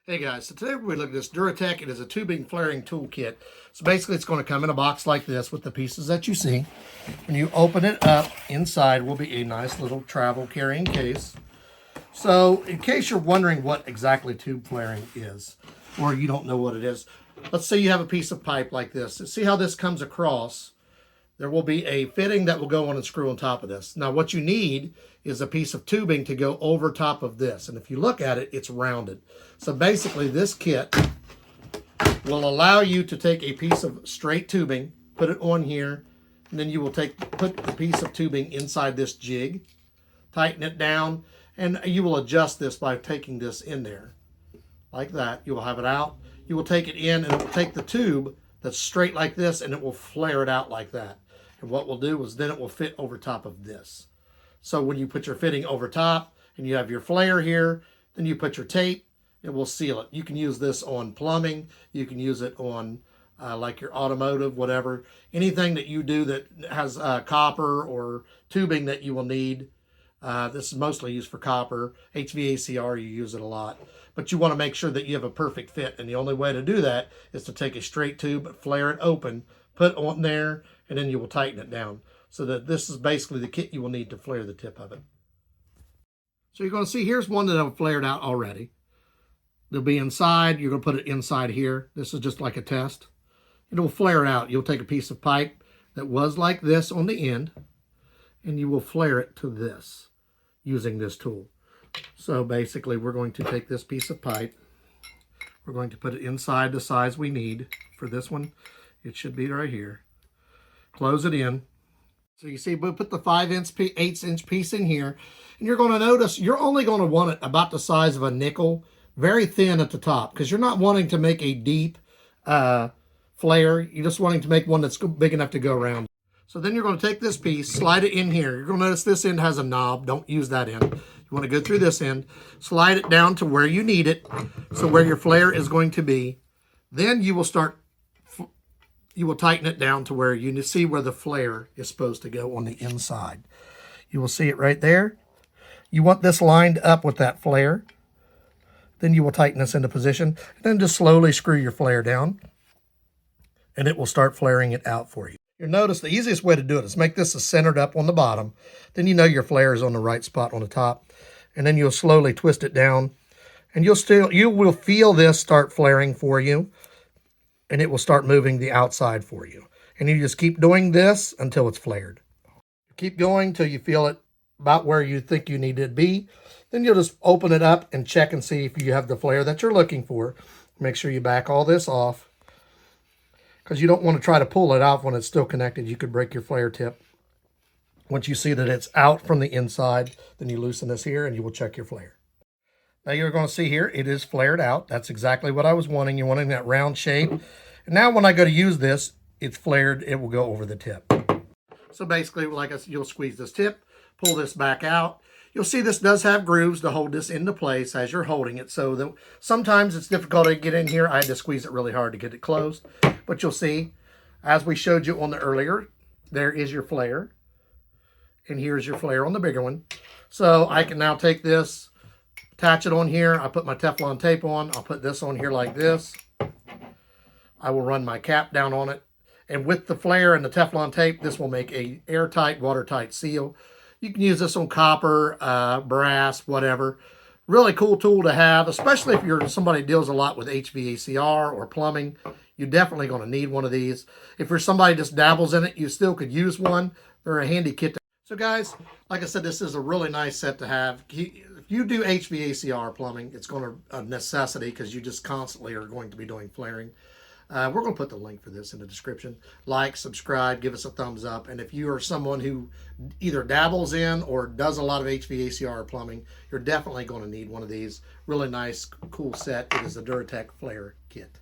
Hey guys, so today we're looking at this DURATECH. It is a tubing flaring toolkit. So basically it's going to come in a box like this with the pieces that you see. When you open it up, inside will be a nice little travel carrying case. So in case you're wondering what exactly tube flaring is, or you don't know what it is, let's say you have a piece of pipe like this. See how this comes across? There will be a fitting that will go on and screw on top of this. Now what you need is a piece of tubing to go over top of this. And if you look at it, it's rounded. So basically this kit will allow you to take a piece of straight tubing, put it on here, and then you will put the piece of tubing inside this jig, tighten it down, and you will adjust this by taking this in there. Like that. You will have it out. You will take it in and it will take the tube that's straight like this and it will flare it out like that. And what we'll do is then it will fit over top of this. So when you put your fitting over top and you have your flare here, then you put your tape, it will seal it. You can use this on plumbing. You can use it on like your automotive, whatever. Anything that you do that has copper or tubing that you will need. This is mostly used for copper. HVACR, you use it a lot. But you want to make sure that you have a perfect fit. And the only way to do that is to take a straight tube, flare it open, put it on there, and then you will tighten it down. So that this is basically the kit you will need to flare the tip of it. So you're going to see, here's one that I've flared out already. They'll be inside. You're going to put it inside here. This is just like a test. It will flare out. You'll take a piece of pipe that was like this on the end, and you will flare it to this using this tool. So basically we're going to take this piece of pipe. We're going to put it inside the size we need for this one. It should be right here. Close it in. So you see, we put the 8" piece in here, and you're going to notice you're only going to want it about the size of a nickel, very thin at the top, because you're not wanting to make a deep flare. You're just wanting to make one that's big enough to go around. So then you're going to take this piece, slide it in here. You're going to notice this end has a knob. Don't use that end. You want to go through this end, slide it down to where you need it, so where your flare is going to be. Then you will tighten it down to where you see where the flare is supposed to go on the inside. You will see it right there. You want this lined up with that flare. Then you will tighten this into position, and then just slowly screw your flare down, and it will start flaring it out for you. You'll notice the easiest way to do it is make this centered up on the bottom. Then you know your flare is on the right spot on the top. And then you'll slowly twist it down. And you will feel this start flaring for you. And it will start moving the outside for you. And you just keep doing this until it's flared. Keep going till you feel it about where you think you need it to be. Then you'll just open it up and check and see if you have the flare that you're looking for. Make sure you back all this off, because you don't want to try to pull it off when it's still connected. You could break your flare tip. Once you see that it's out from the inside, then you loosen this here and you will check your flare. Now you're going to see here, it is flared out. That's exactly what I was wanting. You're wanting that round shape. And now when I go to use this, it's flared. It will go over the tip. So basically, like I said, you'll squeeze this tip, pull this back out. You'll see this does have grooves to hold this into place as you're holding it. So that sometimes it's difficult to get in here. I had to squeeze it really hard to get it closed. But you'll see, as we showed you on the earlier, there is your flare. And here's your flare on the bigger one. So I can now take this, attach it on here. I put my Teflon tape on. I'll put this on here like this. I will run my cap down on it. And with the flare and the Teflon tape, this will make a airtight, watertight seal. You can use this on copper, brass, whatever. Really cool tool to have, especially if you're somebody who deals a lot with HVACR or plumbing. You're definitely going to need one of these. If you're somebody who just dabbles in it, you still could use one. They're a handy kit. So guys, like I said, this is a really nice set to have. If you do HVACR plumbing, it's going to a necessity because you just constantly are going to be doing flaring. We're going to put the link for this in the description. Like, subscribe, give us a thumbs up. And if you are someone who either dabbles in or does a lot of HVACR plumbing, you're definitely going to need one of these. Really nice, cool set. It is a DURATECH flare kit.